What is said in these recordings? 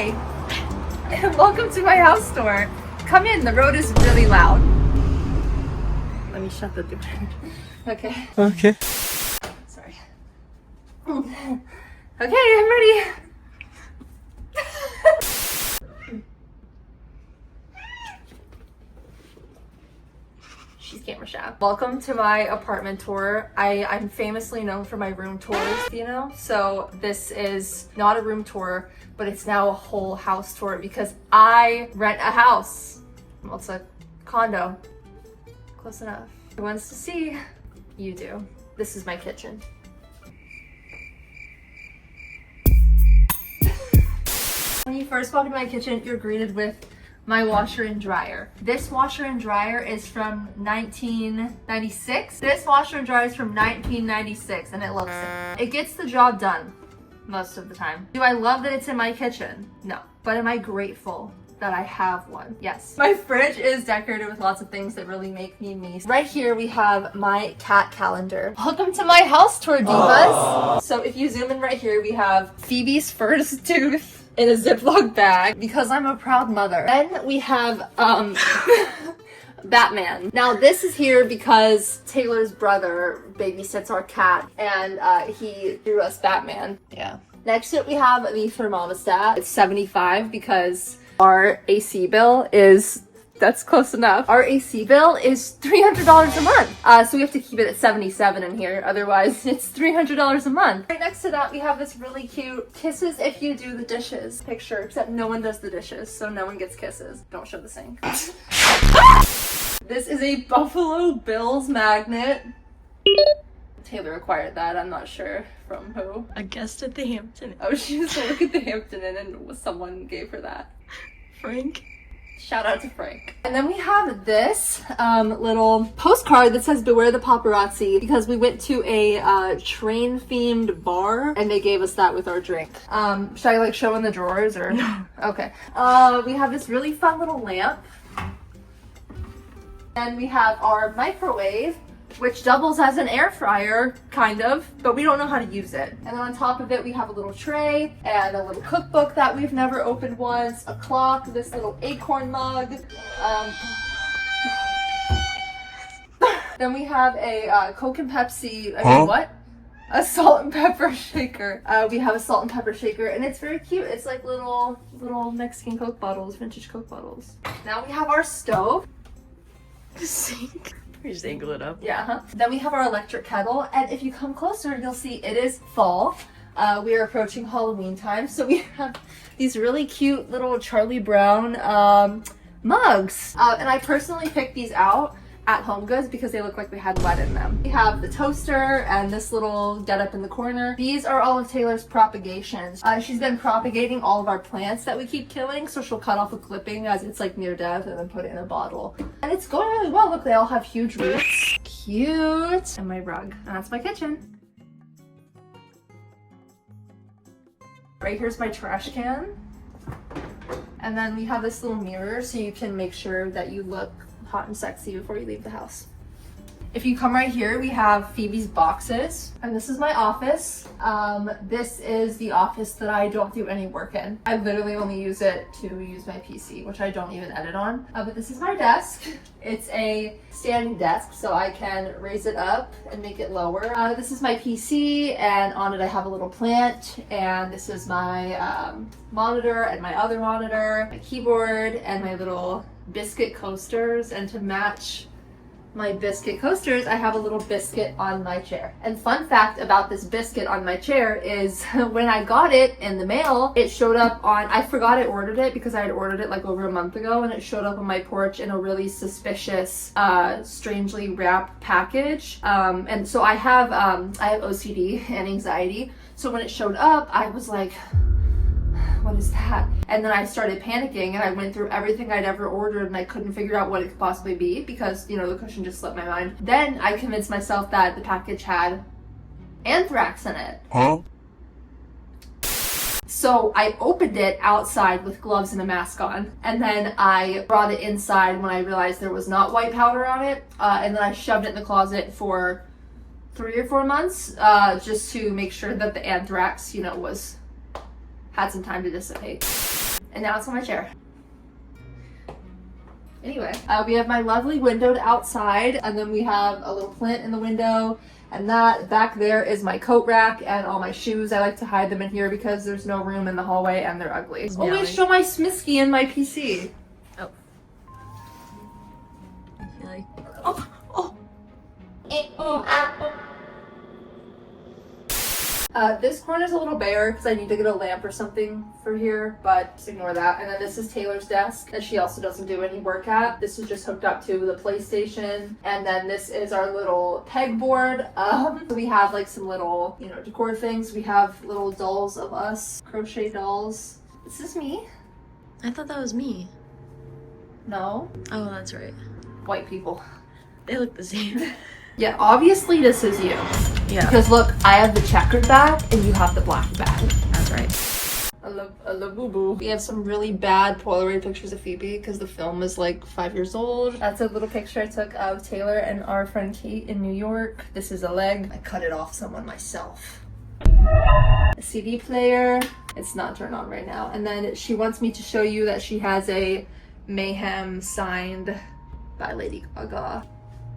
Hi, welcome to my house tour. Come in, the road is really loud. Let me shut the door. Okay. Okay. Sorry. Okay, I'm ready. She's camera shy. Welcome to my apartment tour. I'm famously known for my room tours, you know? So this is not a room tour, but it's now a whole house tour because I rent a house. Well, it's a condo. Close enough. Who wants to see? You do. This is my kitchen. When you first walk into my kitchen, you're greeted with my washer and dryer. This washer and dryer is from 1996. This washer and dryer is from 1996 and it looks it. It gets the job done most of the time. Do I love that it's in my kitchen? No. But am I grateful that I have one? Yes. My fridge is decorated with lots of things that really make me me. Right here we have my cat calendar. Welcome to my house tour, divas. Aww. So if you zoom in right here, we have Phoebe's first tooth in a Ziploc bag because I'm a proud mother. Then we have Batman. Now this is here because Taylor's brother babysits our cat and he drew us Batman. Yeah. Next up we have the thermostat. It's 75 because our AC bill is, that's close enough. Our AC bill is $300 a month. So we have to keep it at 77 in here. Otherwise it's $300 a month. Right next to that, we have this really cute kisses if you do the dishes picture, except no one does the dishes. So no one gets kisses. Don't show the sink. This is a Buffalo Bills magnet. Taylor acquired that. I'm not sure from who. A guest at the Hampton. Oh, she used to work at the Hampton Inn and someone gave her that. Frank. Shout out to Frank. And then we have this little postcard that says beware the paparazzi because we went to a train themed bar and they gave us that with our drink. Should I like show in the drawers or? No. Okay. We have this really fun little lamp. And we have our microwave, which doubles as an air fryer, kind of, but we don't know how to use it. And then on top of it, we have a little tray and a little cookbook that we've never opened once, a clock, this little acorn mug. Then we have a Coke and Pepsi, what? A salt and pepper shaker. We have a salt and pepper shaker and it's very cute. It's like little Mexican Coke bottles, vintage Coke bottles. Now we have our stove. Sink. You just angle it up. Yeah. Then we have our electric kettle, and if you come closer, you'll see it is fall. We are approaching Halloween time, so we have these really cute little Charlie Brown mugs. And I personally picked these out at HomeGoods because they look like they had lead in them. We have the toaster and this little get up in the corner. These are all of Taylor's propagations. She's been propagating all of our plants that we keep killing, so she'll cut off a clipping as it's like near death and then put it in a bottle. And it's going really well. Look, they all have huge roots. Cute. And my rug. And that's my kitchen. Right here's my trash can. And then we have this little mirror so you can make sure that you look hot and sexy before you leave the house. If you come right here, we have Phoebe's boxes, and this is my office. This is the office that I don't do any work in. I literally only use it to use my PC, which I don't even edit on. But this is my desk. It's a standing desk, so I can raise it up and make it lower. This is my PC, and on it I have a little plant, and this is my monitor and my other monitor, my keyboard, and my little biscuit coasters. And to match my biscuit coasters, I have a little biscuit on my chair. And fun fact about this biscuit on my chair is when I got it in the mail, it showed up on, I forgot I ordered it because I had ordered it like over a month ago, and it showed up on my porch in a really suspicious, strangely wrapped package. And so I have OCD and anxiety. So when it showed up, I was like, what is that? And then I started panicking and I went through everything I'd ever ordered and I couldn't figure out what it could possibly be because, you know, the cushion just slipped my mind. Then I convinced myself that the package had anthrax in it. Huh? So I opened it outside with gloves and a mask on, and then I brought it inside when I realized there was not white powder on it, and then I shoved it in the closet for 3 or 4 months, just to make sure that the anthrax, you know, had some time to dissipate. And now it's on my chair. Anyway, we have my lovely windowed outside, and then we have a little plant in the window, and that back there is my coat rack and all my shoes. I like to hide them in here because there's no room in the hallway and they're ugly. Always show my Smisky and my PC. Oh. I feel like... This corner's a little bare because I need to get a lamp or something for here, but just ignore that. And then this is Taylor's desk that she also doesn't do any work at. This is just hooked up to the PlayStation. And then this is our little pegboard. We have like some little, you know, decor things. We have little dolls of us, crochet dolls. This is me. I thought that was me. No. Oh, that's right. White people. They look the same. Yeah, obviously this is you. Yeah. Because look, I have the checkered back and you have the black back. That's right. I love boo boo. We have some really bad Polaroid pictures of Phoebe because the film is like 5 years old. That's a little picture I took of Taylor and our friend Kate in New York. This is a leg. I cut it off someone myself. A CD player. It's not turned on right now. And then she wants me to show you that she has a Mayhem signed by Lady Gaga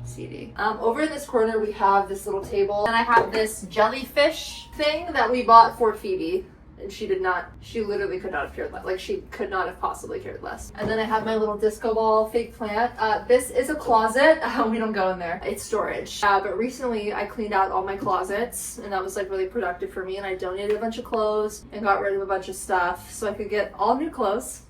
CD. Over in this corner we have this little table, and I have this jellyfish thing that we bought for Phoebe, and she literally could not have cared less. Like, she could not have possibly cared less. And then I have my little disco ball fake plant. This is a closet. We don't go in there. It's storage. But recently I cleaned out all my closets, and that was like really productive for me, and I donated a bunch of clothes and got rid of a bunch of stuff so I could get all new clothes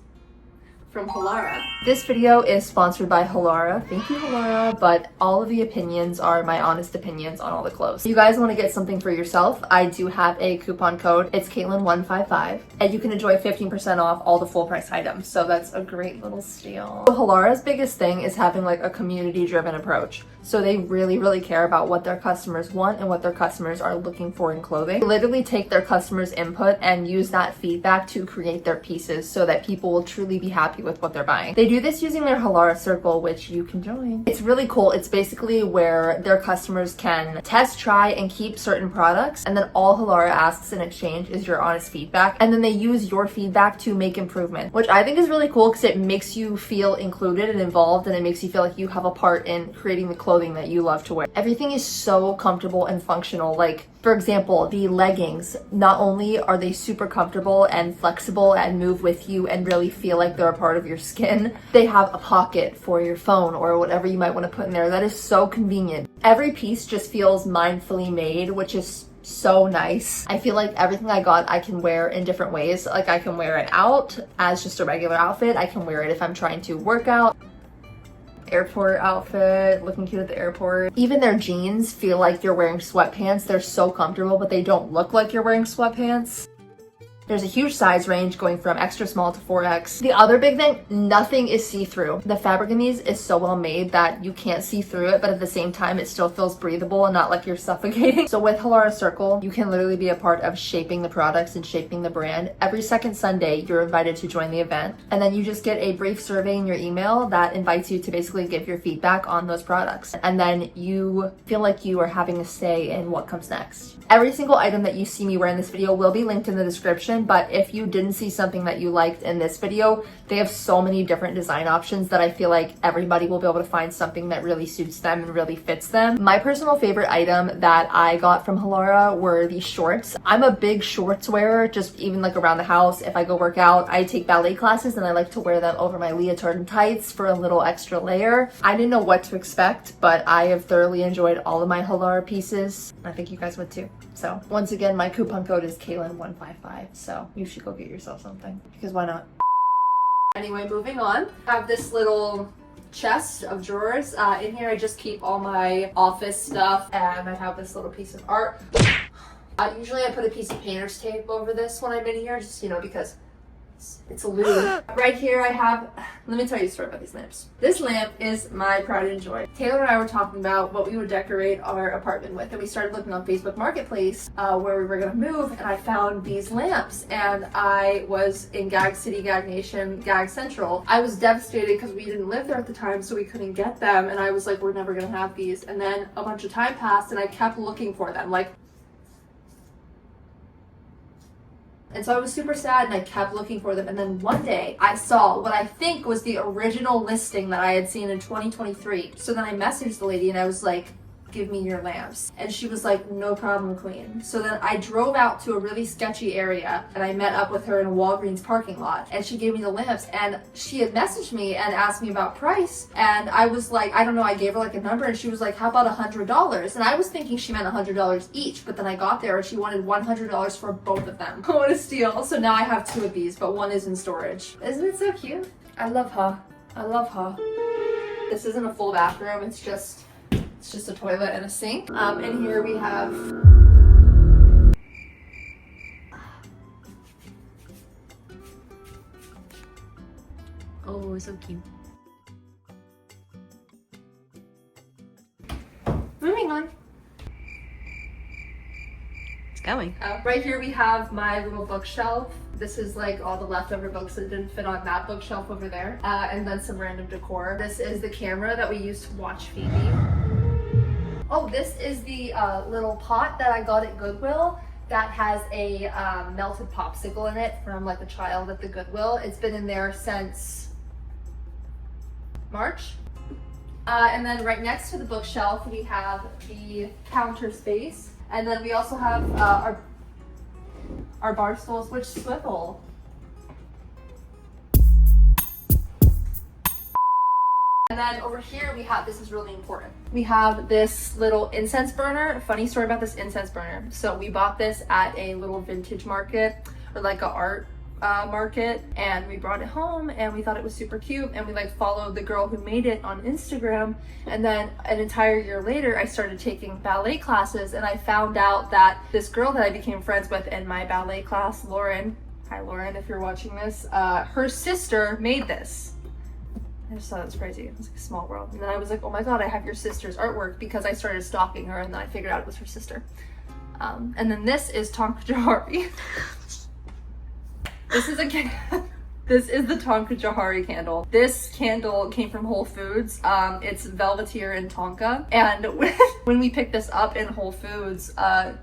from Halara. This video is sponsored by Halara. Thank you, Halara, but all of the opinions are my honest opinions on all the clothes. If you guys want to get something for yourself, I do have a coupon code. It's Kaelyn155, and you can enjoy 15% off all the full price items. So that's a great little steal. So Halara's biggest thing is having like a community driven approach. So they really, really care about what their customers want and what their customers are looking for in clothing. They literally take their customers' input and use that feedback to create their pieces so that people will truly be happy with what they're buying. They do this using their Halara circle, which you can join. It's really cool. It's basically where their customers can test, try, and keep certain products, and then all Halara asks in exchange is your honest feedback, and then they use your feedback to make improvement, which I think is really cool because it makes you feel included and involved, and it makes you feel like you have a part in creating the clothing that you love to wear. Everything is so comfortable and functional. Like, for example, the leggings, not only are they super comfortable and flexible and move with you and really feel like they're a part of your skin, they have a pocket for your phone or whatever you might want to put in there. That is so convenient. Every piece just feels mindfully made, which is so nice. I feel like everything I got I can wear in different ways. Like, I can wear it out as just a regular outfit. I can wear it if I'm trying to work out. Airport outfit, looking cute at the airport. Even their jeans feel like you're wearing sweatpants. They're so comfortable, but they don't look like you're wearing sweatpants. There's a huge size range going from extra small to 4X. The other big thing, nothing is see-through. The fabric in these is so well made that you can't see through it, but at the same time, it still feels breathable and not like you're suffocating. So with Halara Circle, you can literally be a part of shaping the products and shaping the brand. Every second Sunday, you're invited to join the event. And then you just get a brief survey in your email that invites you to basically give your feedback on those products. And then you feel like you are having a say in what comes next. Every single item that you see me wear in this video will be linked in the description. But if you didn't see something that you liked in this video, they have so many different design options that I feel like everybody will be able to find something that really suits them and really fits them. My personal favorite item that I got from Halara were these shorts. I'm a big shorts wearer, just even like around the house. If I go work out, I take ballet classes and I like to wear them over my leotard and tights for a little extra layer. I didn't know what to expect, but I have thoroughly enjoyed all of my Halara pieces. I think you guys would too. So once again, my coupon code is Kaelyn155. So you should go get yourself something, because why not? Anyway, moving on. I have this little chest of drawers. In here I just keep all my office stuff, and I have this little piece of art. Usually I put a piece of painter's tape over this when I'm in here, just, you know, because it's a lube. Right here I have, let me tell you a story about these lamps. This lamp is my pride and joy. Taylor and I were talking about what we would decorate our apartment with, and we started looking on Facebook Marketplace where we were gonna move, and I found these lamps, and I was in Gag City, Gag Nation, Gag Central. I was devastated because we didn't live there at the time, so we couldn't get them, and I was like, we're never gonna have these. And then a bunch of time passed and I kept looking for them. Like, And so I was super sad and I kept looking for them. And then one day I saw what I think was the original listing that I had seen in 2023. So then I messaged the lady and I was like, give me your lamps. And she was like, no problem, queen. So then I drove out to a really sketchy area and I met up with her in a Walgreens parking lot and she gave me the lamps and she had messaged me and asked me about price. And I was like, I don't know, I gave her like a number and she was like, how about $100? And I was thinking she meant $100 each, but then I got there and she wanted $100 for both of them. What a steal. So now I have 2 of these, but 1 is in storage. Isn't it so cute? I love her. I love her. This isn't a full bathroom, it's just a toilet and a sink. And here we have Oh, so cute. moving on. It's going. Right here we have my little bookshelf. This is like all the leftover books that didn't fit on that bookshelf over there. And then some random decor. This is the camera that we used to watch Phoebe. Oh, this is the little pot that I got at Goodwill that has a melted popsicle in it from like a child at the Goodwill. It's been in there since March. And then right next to the bookshelf, we have the counter space. And then we also have our bar stools, which swivel. And then over here we have, this is really important. We have this little incense burner. Funny story about this incense burner. So we bought this at a little vintage market or like a art market, and we brought it home and we thought it was super cute and we like followed the girl who made it on Instagram. And then an entire year later I started taking ballet classes and I found out that this girl that I became friends with in my ballet class, Lauren, hi Lauren if you're watching this, her sister made this. I just thought it was crazy. It was like a small world. And then I was like, oh my god, I have your sister's artwork, because I started stalking her and then I figured out it was her sister. And then this is Tonka Jahari. This is the Tonka Jahari candle. This candle came from Whole Foods. It's Velvetier in Tonka. And when we picked this up in Whole Foods,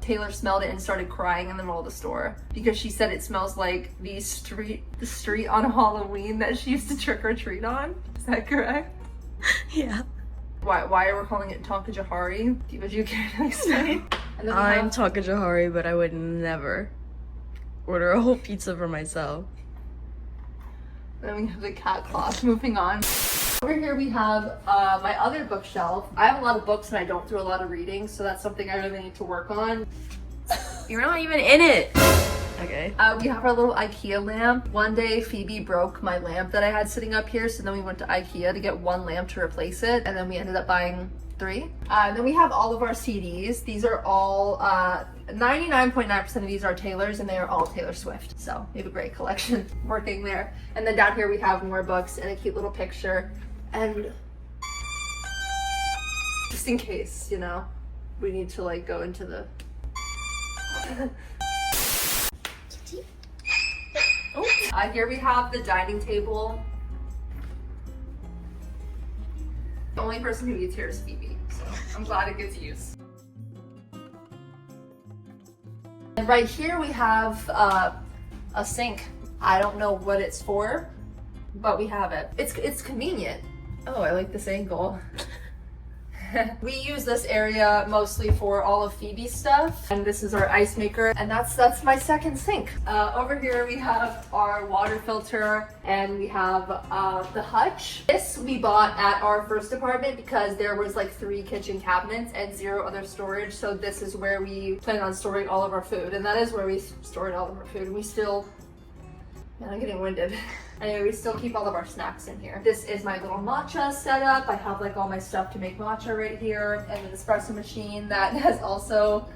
Taylor smelled it and started crying in the middle of the store because she said it smells like the street on Halloween that she used to trick or treat on. Is that correct? Yeah. Why are we calling it Tonka Jahari? Would you care to explain? I'm Tonka Jahari, but I would never order a whole pizza for myself. Then we have the cat cloth. Moving on. Over here we have my other bookshelf. I have a lot of books and I don't do a lot of reading, so that's something I really need to work on. You're not even in it! Okay. We have our little IKEA lamp. One day Phoebe broke my lamp that I had sitting up here, so then we went to IKEA to get 1 lamp to replace it, and then we ended up buying 3. Then we have all of our CDs. These are all 99.9% of these are Taylor's, and they are all Taylor Swift. So we have a great collection working there. And then down here we have more books and a cute little picture. And just in case, you know, we need to like go into the... here we have the dining table. The only person who eats here is Phoebe, so I'm glad it gets used. And right here we have a sink. I don't know what it's for, but we have it. It's convenient. Oh, I like this angle. We use this area mostly for all of Phoebe's stuff, and this is our ice maker, and that's my second sink. Over here we have our water filter, and we have the hutch. This we bought at our first apartment because there was like 3 kitchen cabinets and 0 other storage, so this is where we plan on storing all of our food, and that is where we stored all of our food, and we still... Man, I'm getting winded. Anyway, we still keep all of our snacks in here. This is my little matcha setup. I have like all my stuff to make matcha right here, and an espresso machine that has also...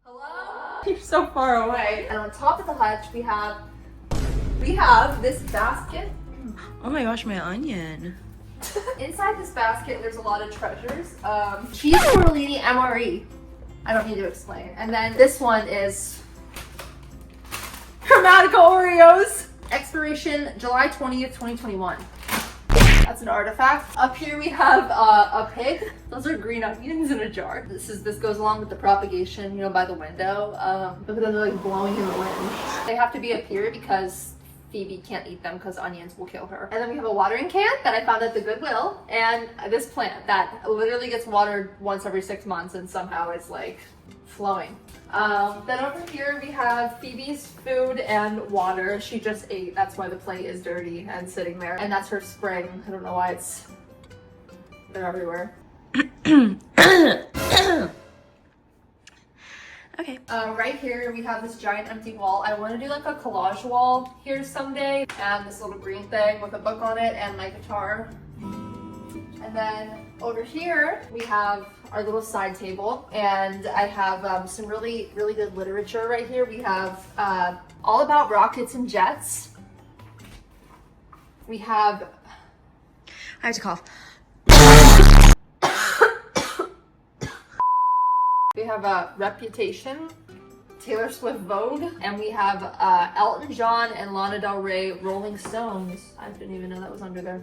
Hello? You're so far away. And on top of the hutch, we have this basket. Oh my gosh, my onion. Inside this basket, there's a lot of treasures. Cheese tortellini MRE. I don't need to explain. And then this one is Chromatica Oreos. Expiration July 20th, 2021. That's an artifact. Up here we have a pig. Those are green onions in a jar. This goes along with the propagation, you know, by the window. Look at them, they're like blowing in the wind. They have to be up here because Phoebe can't eat them because onions will kill her. And then we have a watering can that I found at the Goodwill, and this plant that literally gets watered once every 6 months and somehow it's like flowing. Then over here we have Phoebe's food and water. She just ate, that's why the plate is dirty and sitting there. And that's her spring. I don't know why they're everywhere. Okay. Right here we have this giant empty wall. I want to do like a collage wall here someday, and this little green thing with a book on it and my guitar. And then over here we have our little side table, and I have some really good literature right here. We have all about rockets and jets. We have, I have to cough. We have a Reputation, Taylor Swift Vogue, and we have Elton John and Lana Del Rey Rolling Stones. I didn't even know that was under there.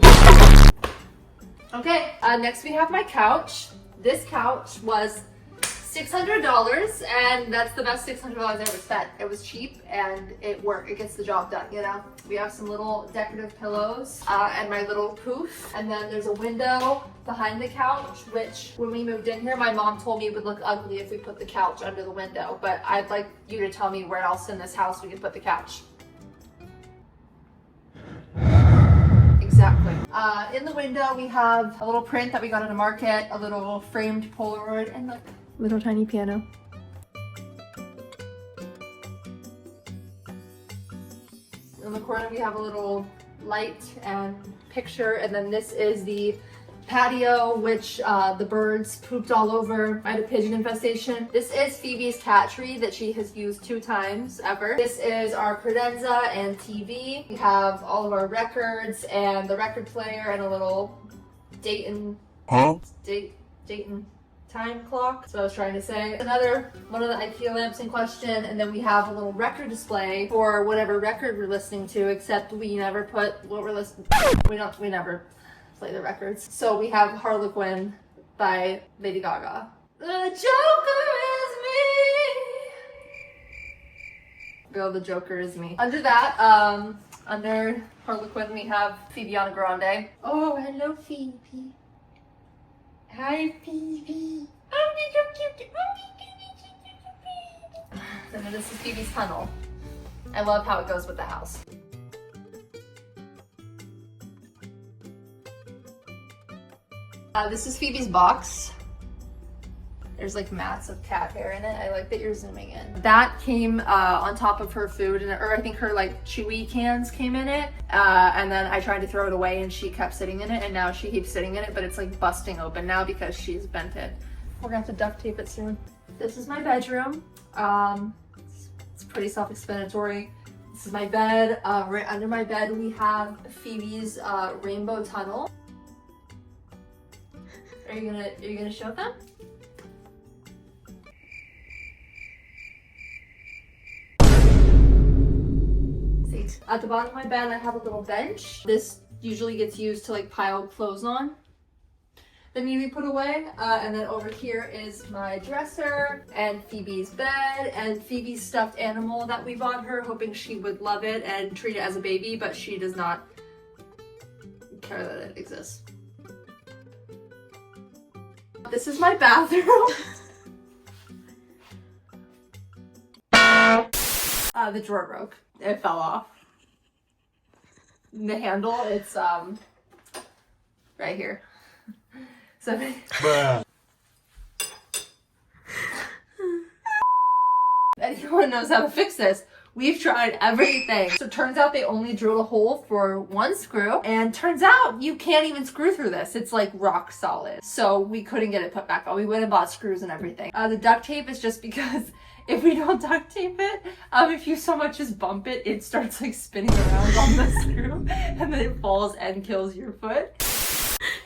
Okay, next we have my couch. This couch was $600, and that's the best $600 I ever spent. It was cheap and it worked. It gets the job done, you know? We have some little decorative pillows and my little poof. And then there's a window behind the couch, which when we moved in here, my mom told me it would look ugly if we put the couch under the window. But I'd like you to tell me where else in this house we could put the couch. Exactly. In the window, we have a little print that we got at a market, a little framed Polaroid, and look, little tiny piano. In the corner, we have a little light and picture, and then this is the patio, which the birds pooped all over. I had a pigeon infestation. This is Phoebe's cat tree that she has used 2 times ever. This is our credenza and TV. We have all of our records and the record player and a little Dayton time clock. So I was trying to say. Another one of the IKEA lamps in question, and then we have a little record display for whatever record we're listening to, except we never put what we're listening. We never play the records. So we have Harlequin by Lady Gaga. The Joker is me. Girl, the Joker is me. Under that, under Harlequin, we have Phoebe Grande. Oh, hello, Phoebe. Hi, Phoebe. And then this is Phoebe's tunnel. I love how it goes with the house. This is Phoebe's box. There's like mats of cat hair in it. I like that you're zooming in. That came on top of her food, or I think her like chewy cans came in it. And then I tried to throw it away and she kept sitting in it, and now she keeps sitting in it, but it's like busting open now because she's bent it. We're gonna have to duct tape it soon. This is my bedroom. It's pretty self-explanatory. This is my bed. Right under my bed we have Phoebe's rainbow tunnel. Are you gonna show them? See, at the bottom of my bed I have a little bench. This usually gets used to like pile clothes on that need to be put away. And then over here is my dresser and Phoebe's bed and Phoebe's stuffed animal that we bought her, hoping she would love it and treat it as a baby, but she does not care that it exists. This is my bathroom. The drawer broke. It fell off. The handle, it's right here. So anyone knows how to fix this. We've tried everything. So it turns out they only drilled a hole for 1 screw, and turns out you can't even screw through this. It's like rock solid. So we couldn't get it put back on. We went and bought screws and everything. The duct tape is just because if we don't duct tape it, if you so much as bump it, it starts like spinning around on the screw and then it falls and kills your foot.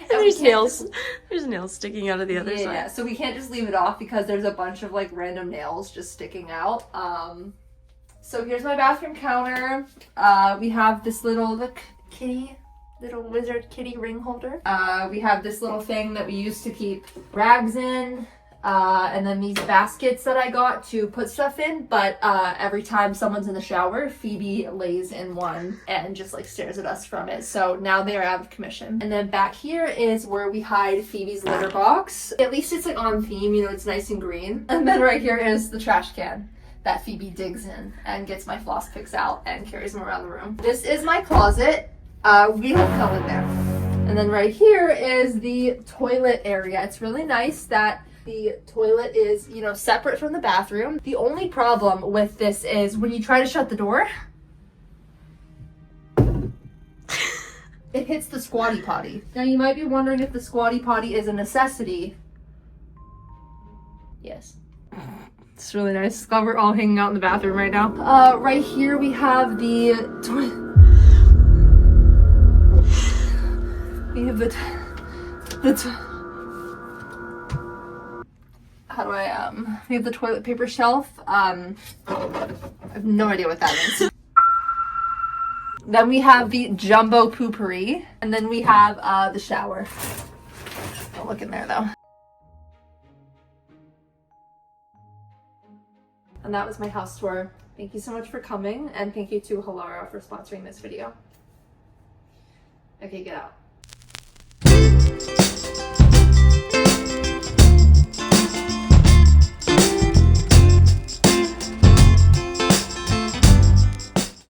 And there's nails. There's nails sticking out of the other side. Yeah, so we can't just leave it off because there's a bunch of like random nails just sticking out. So here's my bathroom counter. We have this little, look, kitty. little wizard kitty ring holder. We have this little thing that we used to keep rags in. And then these baskets that I got to put stuff in, but every time someone's in the shower, Phoebe lays in one and just like stares at us from it. So now they're out of commission. And then back here is where we hide Phoebe's litter box. At least it's like on theme, you know, it's nice and green. And then right here is the trash can that Phoebe digs in and gets my floss picks out and carries them around the room. This is my closet. We don't go in there. And then right here is the toilet area. It's really nice that the toilet is, you know, separate from the bathroom. The only problem with this is when you try to shut the door, it hits the squatty potty. Now you might be wondering if the squatty potty is a necessity. Yes. It's really nice. Glad we're all hanging out in the bathroom right now. Right here we have the toilet. We have we have the toilet paper shelf. I have no idea what that is. Then we have the jumbo poopery, and then we have the shower. Don't look in there though. And that was my house tour. Thank you so much for coming, and thank you to Halara for sponsoring this video. Okay, get out.